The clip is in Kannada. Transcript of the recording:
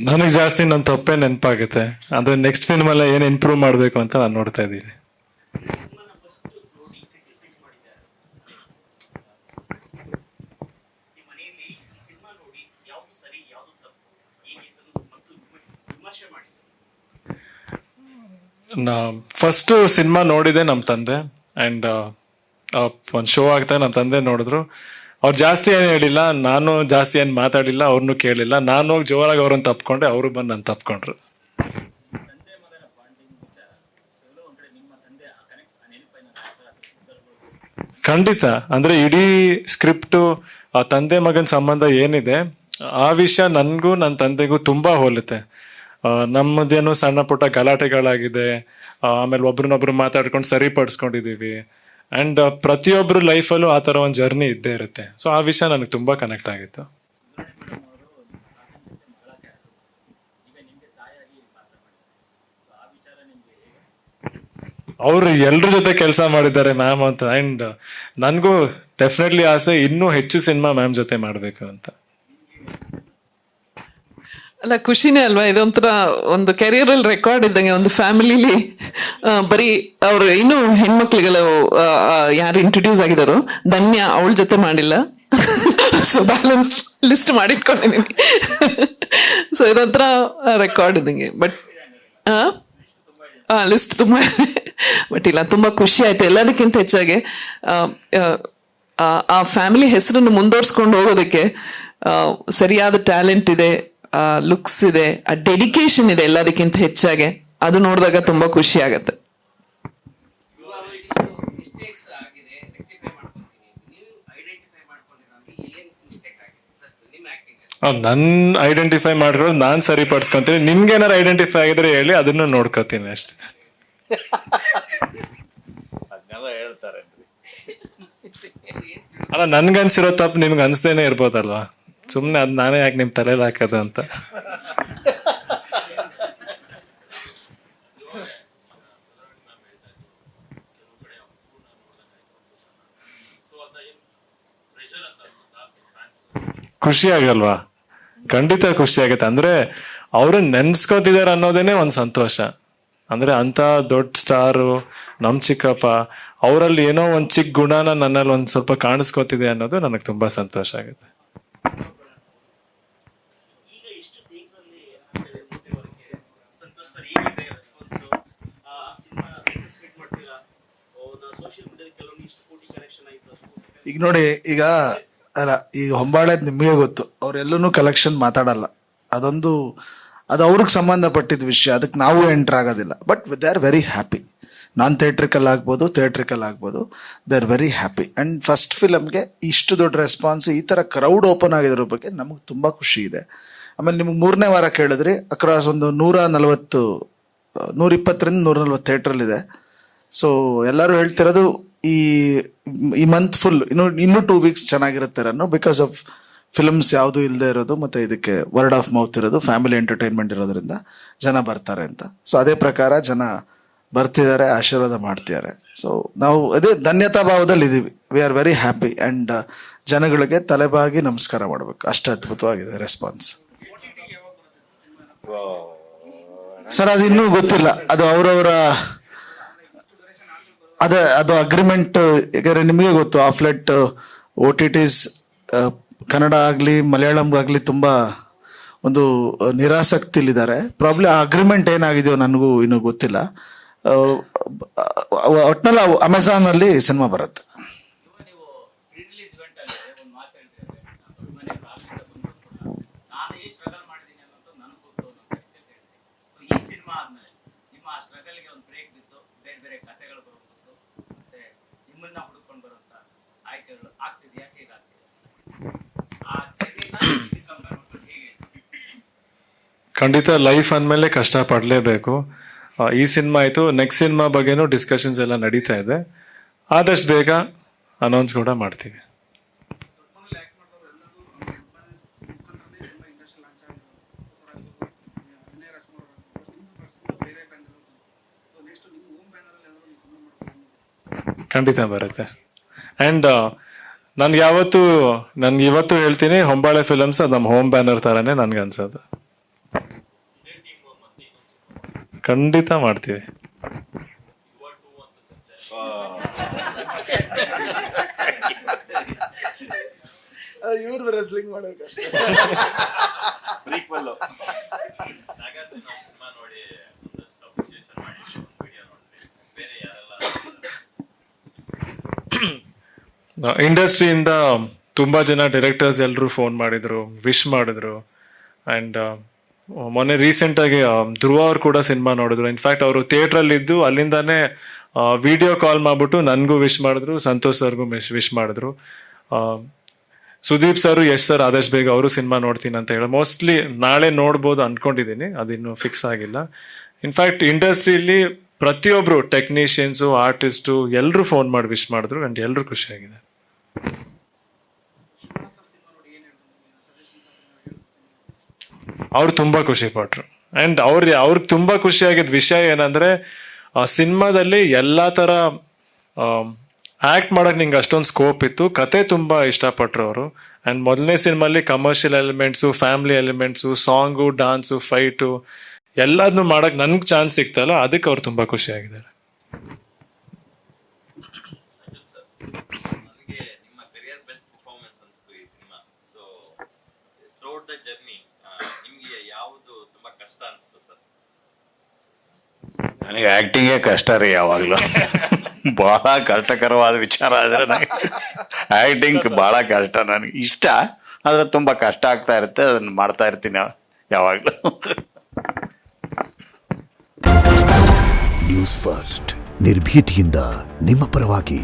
ನನಗೆ ಜಾಸ್ತಿ ನನ್ನ ತಪ್ಪೇ ನೆನಪಾಗುತ್ತೆ. ಅಂದ್ರೆ ನೆಕ್ಸ್ಟ್ ಫಿಲ್ಮಲ್ಲ ಏನು ಇಂಪ್ರೂವ್ ಮಾಡಬೇಕು ಅಂತ ನಾನು ನೋಡ್ತಾ ಇದ್ದೀನಿ. ನಾ ಫಸ್ಟ್ ಸಿನಿಮಾ ನೋಡಿದೆ ನಮ್ಮ ತಂದೆ. ಆ್ಯಂಡ್ ಒಂದು ಶೋ ಆಗ್ತಾ ನಮ್ಮ ತಂದೆ ನೋಡಿದ್ರು. ಅವ್ರು ಜಾಸ್ತಿ ಏನು ಹೇಳಿಲ್ಲ, ನಾನು ಜಾಸ್ತಿ ಏನು ಮಾತಾಡಿಲ್ಲ, ಅವ್ರನ್ನೂ ಕೇಳಿಲ್ಲ. ನಾನು ಹೋಗಿ ಜೋರಾಗಿ ಅವ್ರನ್ನ ತಪ್ಕೊಂಡೆ, ಅವರು ಬಂದು ನನ್ನ ತಪ್ಕೊಂಡ್ರು. ಖಂಡಿತ. ಅಂದ್ರೆ ಇಡೀ ಸ್ಕ್ರಿಪ್ಟು ಆ ತಂದೆ ಮಗನ ಸಂಬಂಧ ಏನಿದೆ ಆ ವಿಷಯ ನನಗೂ ನನ್ನ ತಂದೆಗೂ ತುಂಬಾ ಹೋಲುತ್ತೆ. ನಮ್ಮದೇನು ಸಣ್ಣ ಪುಟ್ಟ ಗಲಾಟೆಗಳಾಗಿದೆ, ಆಮೇಲೆ ಒಬ್ರನ್ನೊಬ್ರು ಮಾತಾಡ್ಕೊಂಡು ಸರಿಪಡಿಸ್ಕೊಂಡಿದೀವಿ. ಅಂಡ್ ಪ್ರತಿಯೊಬ್ರು ಲೈಫಲ್ಲೂ ಆ ಥರ ಒಂದು ಜರ್ನಿ ಇದ್ದೇ ಇರುತ್ತೆ. ಸೊ ಆ ವಿಷಯ ನನಗೆ ತುಂಬಾ ಕನೆಕ್ಟ್ ಆಗಿತ್ತು. ಅವರು ಎಲ್ರ ಜೊತೆ ಕೆಲಸ ಮಾಡಿದ್ದಾರೆ ಮ್ಯಾಮ್ ಅಂತ. ಅಂಡ್ ನನಗೂ ಡೆಫಿನೆಟ್ಲಿ ಆಸೆ ಇನ್ನೂ ಹೆಚ್ಚು ಸಿನಿಮಾ ಮ್ಯಾಮ್ ಜೊತೆ ಮಾಡಬೇಕು ಅಂತ. ಅಲ್ಲ, ಖುಷಿನೇ ಅಲ್ವಾ? ಇದೊಂಥರ ಒಂದು ಕೆರಿಯರ್ ಅಲ್ಲಿ ರೆಕಾರ್ಡ್ ಇದ್ದಂಗೆ. ಒಂದು ಫ್ಯಾಮಿಲಿಲಿ ಬರೀ ಅವ್ರು ಇನ್ನೂ ಹೆಣ್ಮಕ್ಳಿಗೆಲ್ಲ ಯಾರು ಇಂಟ್ರೊಡ್ಯೂಸ್ ಆಗಿದಾರೋ ಧನ್ಯ ಅವಳ ಜೊತೆ ಮಾಡಿಲ್ಲ. ಸೊ ಬ್ಯಾಲೆನ್ಸ್ ಲಿಸ್ಟ್ ಮಾಡಿಟ್ಕೊಂಡಿದ್ದೀನಿ. ಸೊ ಇದೊಂಥರ ರೆಕಾರ್ಡ್ ಇದ್ದಂಗೆ. ಬಟ್ ಲಿಸ್ಟ್ ತುಂಬಾ ಬಟ್ ಇಲ್ಲ, ತುಂಬಾ ಖುಷಿ ಆಯ್ತು. ಎಲ್ಲದಕ್ಕಿಂತ ಹೆಚ್ಚಾಗಿ ಆ ಫ್ಯಾಮಿಲಿ ಹೆಸರನ್ನು ಮುಂದುವರ್ಸ್ಕೊಂಡು ಹೋಗೋದಕ್ಕೆ ಸರಿಯಾದ ಟ್ಯಾಲೆಂಟ್ ಇದೆ, ಲುಕ್ಸ್ ಇದೆ, ಆ ಡೆಡಿಕೇಶನ್ ಇದೆ. ಎಲ್ಲದಕ್ಕಿಂತ ಹೆಚ್ಚಾಗಿ ಅದು ನೋಡಿದಾಗ ತುಂಬಾ ಖುಷಿ ಆಗತ್ತೆ. ನನ್ ಐಡೆಂಟಿಫೈ ಮಾಡಿರೋದು ನಾನ್ ಸರಿಪಡಿಸ್ಕೊಂತೀನಿ. ನಿಮ್ಗೇನಾರು ಐಡೆಂಟಿಫೈ ಆಗಿದ್ರೆ ಹೇಳಿ, ಅದನ್ನು ನೋಡ್ಕೋತೀನಿ ಅಷ್ಟೇ. ಅಲ್ಲ, ನನ್ಗನ್ಸಿರೋ ತಪ್ಪು ನಿಮ್ಗೆ ಅನ್ಸ್ದೇನೆ ಇರ್ಬೋದಲ್ವಾ? ಸುಮ್ನೆ ಅದ್ ನಾನೇ ಯಾಕೆ ನಿಮ್ ತಲೆಯಲ್ಲಿ ಹಾಕೋದು ಅಂತ. ಖುಷಿ ಆಗಲ್ವಾ? ಖಂಡಿತ ಖುಷಿ ಆಗತ್ತೆ. ಅಂದ್ರೆ ಅವ್ರನ್ನ ನೆನ್ಸ್ಕೋತಿದಾರೆ ಅನ್ನೋದೇನೆ ಒಂದ್ ಸಂತೋಷ. ಅಂದ್ರೆ ಅಂತ ದೊಡ್ಡ ಸ್ಟಾರು ನಮ್ ಚಿಕ್ಕಪ್ಪ, ಅವರಲ್ಲಿ ಏನೋ ಒಂದ್ ಚಿಕ್ಕ ಗುಣನ ನನ್ನಲ್ಲಿ ಒಂದ್ ಸ್ವಲ್ಪ ಕಾಣಿಸ್ಕೋತಿದೆ ಅನ್ನೋದು ನನಗೆ ತುಂಬಾ ಸಂತೋಷ ಆಗುತ್ತೆ. ಈಗ ನೋಡಿ, ಈಗ ಅಲ್ಲ, ಈಗ ಹೊಂಬಾಳೆದ್ ನಿಮಗೆ ಗೊತ್ತು, ಅವರೆಲ್ಲೂ ಕಲೆಕ್ಷನ್ ಮಾತಾಡಲ್ಲ. ಅದು ಅವ್ರಿಗೆ ಸಂಬಂಧಪಟ್ಟಿದ್ದ ವಿಷಯ, ಅದಕ್ಕೆ ನಾವು ಎಂಟರ್ ಆಗೋದಿಲ್ಲ. But they are very happy. Non theatrical ಆಗ್ಬೋದು, ಥಿಯೇಟ್ರಿಕಲ್ ಆಗ್ಬೋದು, they are very happy. And first ಫಿಲಮ್ಗೆ ಇಷ್ಟು ದೊಡ್ಡ ರೆಸ್ಪಾನ್ಸ್, ಈ ಥರ ಕ್ರೌಡ್ ಓಪನ್ ಆಗಿದ್ರ ಬಗ್ಗೆ ನಮಗೆ ತುಂಬ ಖುಷಿ ಇದೆ. ಆಮೇಲೆ ನಿಮಗೆ 3ನೇ ವಾರ ಕೇಳಿದ್ರಿ, ಅಕ್ರಾಸ್ ಒಂದು 120 120ರಿಂದ 140 ಥಿಯೇಟ್ರಲ್ಲಿದೆ. ಸೊ ಎಲ್ಲರೂ ಹೇಳ್ತಿರೋದು ಈ ಮಂತ್ ಫುಲ್ ಇನ್ನೂ 2 ವೀಕ್ಸ್ ಚೆನ್ನಾಗಿರುತ್ತೆ ಅನ್ನೋ, ಬಿಕಾಸ್ ಆಫ್ ಫಿಲ್ಮ್ಸ್ ಯಾವುದು ಇಲ್ಲದೆ ಇರೋದು, ಮತ್ತೆ ಇದಕ್ಕೆ ವರ್ಡ್ ಆಫ್ ಮೌತ್ ಇರೋದು, ಫ್ಯಾಮಿಲಿ ಎಂಟರ್ಟೈನ್ಮೆಂಟ್ ಇರೋದ್ರಿಂದ ಜನ ಬರ್ತಾರೆ ಅಂತ. ಸೊ ಅದೇ ಪ್ರಕಾರ ಜನ ಬರ್ತಿದ್ದಾರೆ, ಆಶೀರ್ವಾದ ಮಾಡ್ತಿದ್ದಾರೆ. ಸೊ ನಾವು ಅದೇ ಧನ್ಯತಾ ಭಾವದಲ್ಲಿ ಇದ್ದೀವಿ. We are very happy. And ಜನಗಳಿಗೆ ತಲೆಬಾಗಿ ನಮಸ್ಕಾರ ಮಾಡಬೇಕು, ಅಷ್ಟು ಅದ್ಭುತವಾಗಿದೆ ರೆಸ್ಪಾನ್ಸ್. ಸರ್ ಅದು ಇನ್ನೂ ಗೊತ್ತಿಲ್ಲ, ಅದು ಅವರವರ ಅದು ಅಗ್ರಿಮೆಂಟ್. ಯಾಕಂದ್ರೆ ನಿಮಗೆ ಗೊತ್ತು, ಆಫ್ಲೆಟ್ OTTs ಕನ್ನಡ ಆಗಲಿ ಮಲಯಾಳಂಗಾಗಲಿ ತುಂಬ ಒಂದು ನಿರಾಸಕ್ತಿಲಿದ್ದಾರೆ. ಪ್ರಾಬ್ಲಿ ಆ ಅಗ್ರಿಮೆಂಟ್ ಏನಾಗಿದೆಯೋ ನನಗೂ ಇನ್ನೂ ಗೊತ್ತಿಲ್ಲ. ಒಟ್ನಲ್ಲಿ ಅಮೆಝಾನಲ್ಲಿ ಸಿನಿಮಾ ಬರುತ್ತೆ. ಖಂಡಿತ ಲೈಫ್ ಅಂದಮೇಲೆ ಕಷ್ಟ ಪಡಲೇಬೇಕು. ಈ ಸಿನಿಮಾ ಆಯಿತು, ನೆಕ್ಸ್ಟ್ ಸಿನಿಮಾ ಬಗ್ಗೆನೂ ಡಿಸ್ಕಷನ್ಸ್ ಎಲ್ಲ ನಡೀತಾ ಇದೆ. ಆದಷ್ಟು ಬೇಗ ಅನೌನ್ಸ್ ಕೂಡ ಮಾಡ್ತೀವಿ. ಖಂಡಿತ ಬರುತ್ತೆ. ಆ್ಯಂಡ್ ನನ್ಗೆ ಇವತ್ತು ಹೇಳ್ತೀನಿ, ಹೊಂಬಾಳೆ ಫಿಲಮ್ಸ್ ಅದು ನಮ್ಮ ಹೋಮ್ ಬ್ಯಾನರ್ ತರಾನೇ ನನ್ಗೆ ಅನ್ಸೋದು. ಖಂಡಿತ ಮಾಡ್ತೀವಿ. ಇವ್ರು ರೆಸ್ಲಿಂಗ್ ಮಾಡ್ಬೇಕಷ್ಟೇ. ಇಂಡಸ್ಟ್ರಿಯಿಂದ ತುಂಬಾ ಜನ ಡೈರೆಕ್ಟರ್ಸ್ ಎಲ್ಲರೂ ಫೋನ್ ಮಾಡಿದ್ರು, ವಿಶ್ ಮಾಡಿದ್ರು. ಅಂಡ್ ಮೊನ್ನೆ ರೀಸೆಂಟ್ ಆಗಿ ಧ್ರುವ ಅವ್ರು ಕೂಡ ಸಿನಿಮಾ ನೋಡಿದ್ರು. ಇನ್ಫ್ಯಾಕ್ಟ್ ಅವರು ಥಿಯೇಟ್ರಲ್ಲಿ ಇದ್ದು ಅಲ್ಲಿಂದಾನೇ ವಿಡಿಯೋ ಕಾಲ್ ಮಾಡ್ಬಿಟ್ಟು ನನ್ಗೂ ವಿಶ್ ಮಾಡಿದ್ರು, ಸಂತೋಷ್ ಸರ್ಗೂ ವಿಶ್ ಮಾಡಿದ್ರು. ಸುದೀಪ್ ಸರ್, ಯಶ್ ಸರ್ ಆದಷ್ಟು ಬೇಗ ಅವರು ಸಿನಿಮಾ ನೋಡ್ತೀನಿ ಅಂತ ಹೇಳಿ ಮೋಸ್ಟ್ಲಿ ನಾಳೆ ನೋಡ್ಬೋದು ಅನ್ಕೊಂಡಿದ್ದೀನಿ, ಅದಿನ್ನು ಫಿಕ್ಸ್ ಆಗಿಲ್ಲ. ಇನ್ಫ್ಯಾಕ್ಟ್ ಇಂಡಸ್ಟ್ರಿಯಲ್ಲಿ ಪ್ರತಿಯೊಬ್ರು ಟೆಕ್ನಿಷಿಯನ್ಸು, ಆರ್ಟಿಸ್ಟು ಎಲ್ಲರೂ ಫೋನ್ ಮಾಡಿ ವಿಶ್ ಮಾಡಿದ್ರು. ಅಂಡ್ ಎಲ್ಲರೂ ಖುಷಿಯಾಗಿದೆ. ಅವ್ರು ತುಂಬಾ ಖುಷಿ ಪಟ್ರು. ಅಂಡ್ ಅವ್ರಿಗೆ ತುಂಬಾ ಖುಷಿಯಾಗಿದ್ದ ವಿಷಯ ಏನಂದ್ರೆ, ಆ ಸಿನಿಮಾದಲ್ಲಿ ಎಲ್ಲಾ ತರ ಆಕ್ಟ್ ಮಾಡಕ್ ನಿಂಗೆ ಅಷ್ಟೊಂದು ಸ್ಕೋಪ್ ಇತ್ತು, ಕತೆ ತುಂಬಾ ಇಷ್ಟಪಟ್ರು ಅವರು. ಅಂಡ್ ಮೊದಲನೇ ಸಿನಿಮಾಲಿ commercial elements, family elements, song, dance, fight ಎಲ್ಲದನ್ನು ಮಾಡಕ್ ನನ್ಗೆ ಚಾನ್ಸ್ ಸಿಕ್ತಲ್ಲ, ಅದಕ್ಕೆ ಅವ್ರು ತುಂಬಾ ಖುಷಿಯಾಗಿದ್ದಾರೆ. ನನಗೆ ಆಕ್ಟಿಂಗೇ ಕಷ್ಟ ರೀ, ಯಾವಾಗಲೂ ಬಹಳ ಕಷ್ಟಕರವಾದ ವಿಚಾರ ಆದರೆ ನನಗೆ ಆಕ್ಟಿಂಗ್ ಬಹಳ ಕಷ್ಟ. ನನಗೆ ಇಷ್ಟ, ಆದರೆ ತುಂಬ ಕಷ್ಟ ಆಗ್ತಾ ಇರುತ್ತೆ, ಅದನ್ನು ಮಾಡ್ತಾ ಇರ್ತೀನಿ ಯಾವಾಗಲೂ. ನ್ಯೂಸ್ ಫಸ್ಟ್, ನಿರ್ಭೀತಿಯಿಂದ ನಿಮ್ಮ ಪರವಾಗಿ.